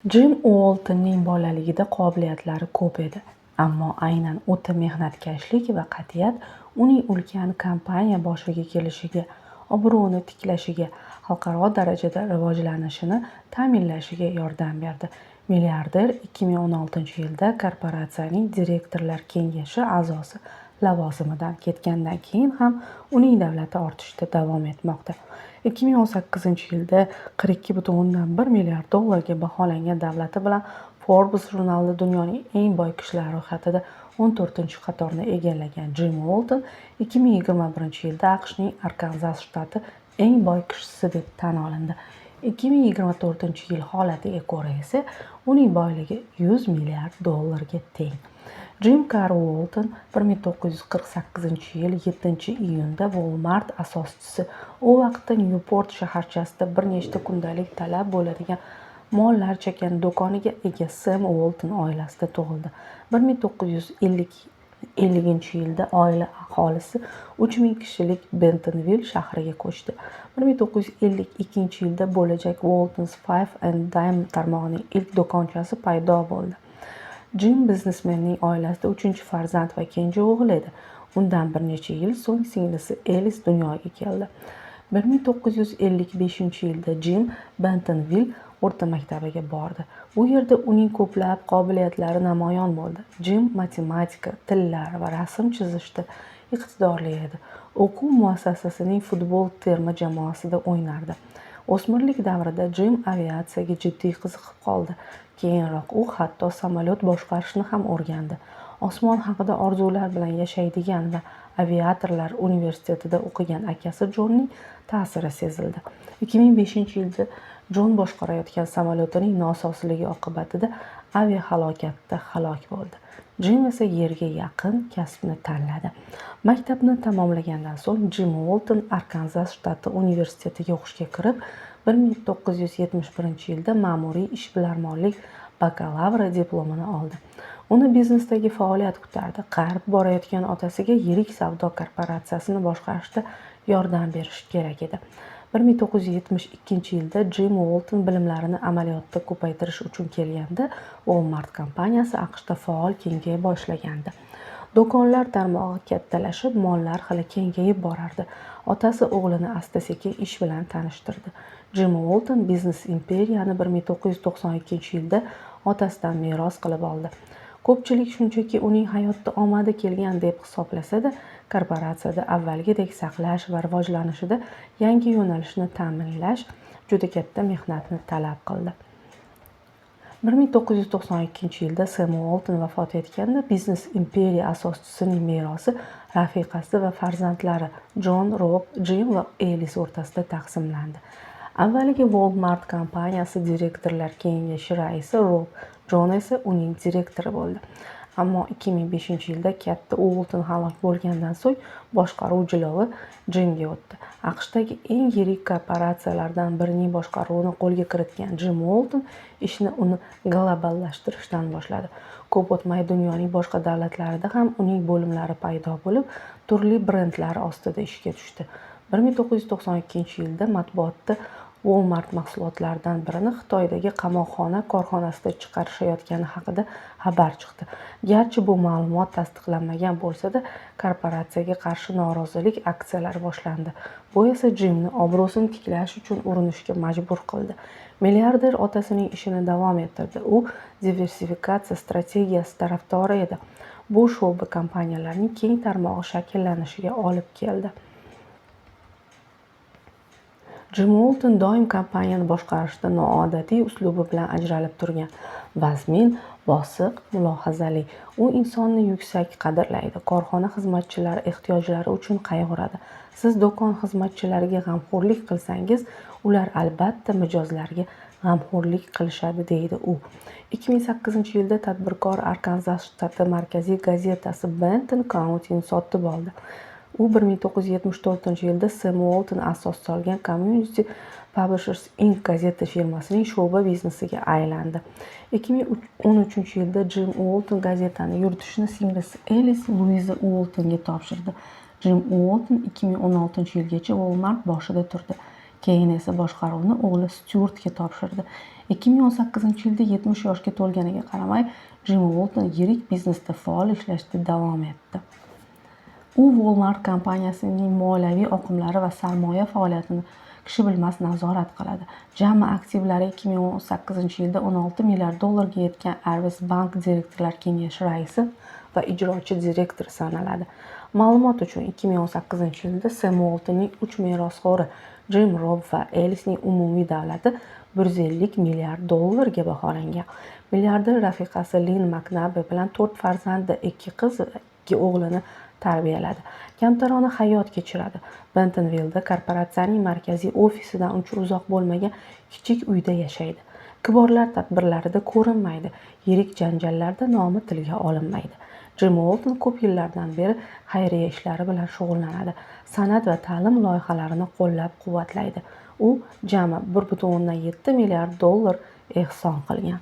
Jim Uoltonning bolaligida qobiliyatlari ko'p edi, ammo aynan o'ta mehnatkashlik va qat'iyat uning ulkan kompaniya boshiga kelishiga, obro'ni tiklashiga, xalqaro darajada rivojlanishini ta'minlashiga yordam berdi. Milliarder 2016-yilda korporatsiyaning direktorlar kengashi a'zosi lavozimidan ketgandan keyin ham uning davlati ortishda davom etmoqda. 2018-yilda 42,1 milliard dollarga baholangan davlati bilan Forbes jurnali dunyoning eng boy kishilar ro'yxatida 14-qatorni egallagan Jim Uolton 2021-yilda AQShning Arkanzas shtati eng boy kishisi deb tan olindi. 2024-yil holatiga ko'ra esa uning boyligi 100 milliard dollarga teng. Jim Carr Uolton 1948-yil 7-iyunda Walmart asoschisi. U vaqtda Nyuport shaharchasida bir nechta kundalik talab bo'ladigan mollar chekkan do'koniga ega Sam Uolton oilasida tug'ildi. 1950-yilda oila aholisi 3000 kishilik Bentonville shahriga ko'chdi. 1952-yilda bo'lajak Walton's Five and Dime tarmog'ining ilk do'konchasi paydo bo'ldi. Jim biznesmenning oilasida 3-farzand va kenja o'g'il edi. Undan bir necha yil so'ng singlisi Elis dunyoga keldi. 1955-yilda Jim Bentonville o'rta maktabiga bordi. Bu yerda uning ko'plab qobiliyatlari namoyon bo'ldi. Jim matematika, tillar va rasm chizishda iqtidorli edi. O'quv muassasasining futbol terma jamoasida o'ynardi. O'smirlik davrida Jim aviatsiyaga jiddiy qiziqib qoldi. Keyinroq u hatto samolyot boshqarishni ham o'rgandi. Osmon haqida orzular bilan yashaydigan va aviatorlar universitetida o'qigan akasi Jonning ta'siri sezildi. 2005-yilda Jon boshqarayotgan samolyotining nososligi oqibatida aviahalokatda halok bo'ldi. Jim esa yerga yaqin kasbni tanladi. Maktabni tamomlagandan so'ng Jim Uolton Arkanzas shtati universitetiga o'qishga kirib, 1971-yilda ma'muriy ishbilarmonlik bakalavri diplomini oldi. Uni biznesdagi faoliyat kutardi. Qarib borayotgan otasiga yirik savdo korporatsiyasini boshqarishda yordam berish kerak edi. 1972-yilda Jim Uolton bilimlarini amaliyotda ko'paytirish uchun kelganda, Walmart kompaniyasi AQShda faol kengaya boshlagandi. Do'konlar tarmog'i kattalashib, mollar hali kengayib borardi. Otasi o'g'lini asta-sekin ish bilan tanishtirdi. Jim Uolton biznes imperiyani 1992-yilda otasidan meros qilib oldi. Ko'pchilik shunchaki uning hayotda omadi kelgan deb hisoblasa-da, korporatsiyada avvalgidek saqlash va rivojlanishida yangi yo'nalishni ta'minlash juda katta mehnatni talab qildi. 1992-yilda Sam Uolton vafot etganda biznes imperiya asoschisining merosi rafiqasi va farzandlari Jon, Rob, Jim va Elis o'rtasida taqsimlandi. Avvaliga Walmart kompaniyasi direktorlar kengashi raisi Rob, Jon esa uning direktori bo'ldi. Ammo 2005-yilda katta Uolton halok bo'lgandan so'ng boshqaruv jilovi Jimga o'tdi. AQShdagi eng yirik korporatsiyalardan birining boshqaruvini qo'lga kiritgan Jim Uolton ishni uni globallashtirishdan boshladi. Ko'p o'tmay dunyoning boshqa davlatlarida ham uning bo'limlari paydo bo'lib, turli brendlar ostida ishga tushdi. 1992-yilda matbuotda Walmart mahsulotlaridan birini Xitoydagi qamoqxona korxonasida chiqarishayotgani haqida xabar chiqdi. Garchi bu ma'lumot tasdiqlanmagan bo'lsa-da, korporatsiyaga qarshi norozilik aksiyalari boshlandi. Bu esa Jimni obro'sini tiklash uchun urinishga majbur qildi. Milliarder otasining ishini davom ettirdi. U diversifikatsiya strategiyasi tarafdori edi. Bu sho'ba kompaniyalarning keng tarmog'i shakllanishiga olib keldi. Jim Uolton doim kompaniyani boshqarishda noodatiy uslubi bilan ajralib turgan. Vazmin, bosiq, mulohazali. U insonni yuksak qadrlaydi. Korxona xizmatchilari ehtiyojlari uchun qayg'uradi. Siz do'kon xizmatchilariga g'amxo'rlik qilsangiz, ular albatta mijozlarga g'amxo'rlik qilishadi, deydi u. 2008-yilda tadbirkor Arkanzas shtati markaziy gazetasi Benton County'ni sotib oldi. U 1974-yilda Sam Uolton asos solgan Community Publishers Inc. gazeta firmasining sho'ba biznesiga aylandi. 2013-yilda Jim Uolton gazetani yuritishni singlisi Elis Louisa Uoltonga topshirdi. Jim Uolton 2016-yilgacha Walmart boshida turdi. Keyin esa boshqaruvni o'g'li Styuartga topshirdi. 2018-yilda 70 yoshga to'lganiga qaramay, Jim Walton yirik biznesda faol ishlashda davom etdi. U Walmart kompaniyasining moliyaviy oqimlari va sarmoya faoliyatini kishi bilmas nazorat qiladi. Jami aktivlari 2018-yilda 16 milliard dollarga yetgan Arvis Bank direktorlar kengashi raisi va ijrochi direktor sanaladi. Ma'lumot uchun 2018-yilda Sam Waltonning 3 merosxo'ri Jim, Rob va Elisning umumiy davlati 150 milliard dollarga baholangan. Milliarder rafiqasi Lynn McNabb bilan 4 farzandi, 2 qiz va 2 o'g'lini tarbiyaladi. Kamtarona hayot kechiradi. Bentonvillda korporatsiyaning markaziy ofisidan uncha uzoq bo'lmagan kichik uyda yashaydi. Kiborlar tadbirlarida ko'rinmaydi, yirik janjallarda nomi tilga olinmaydi. Jim Walton ko'p yillardan beri xayriya ishlari bilan shug'ullanadi. San'at va ta'lim loyihalarini qo'llab-quvvatlaydi. U jami 1,7 milliard dollar ehson qilgan.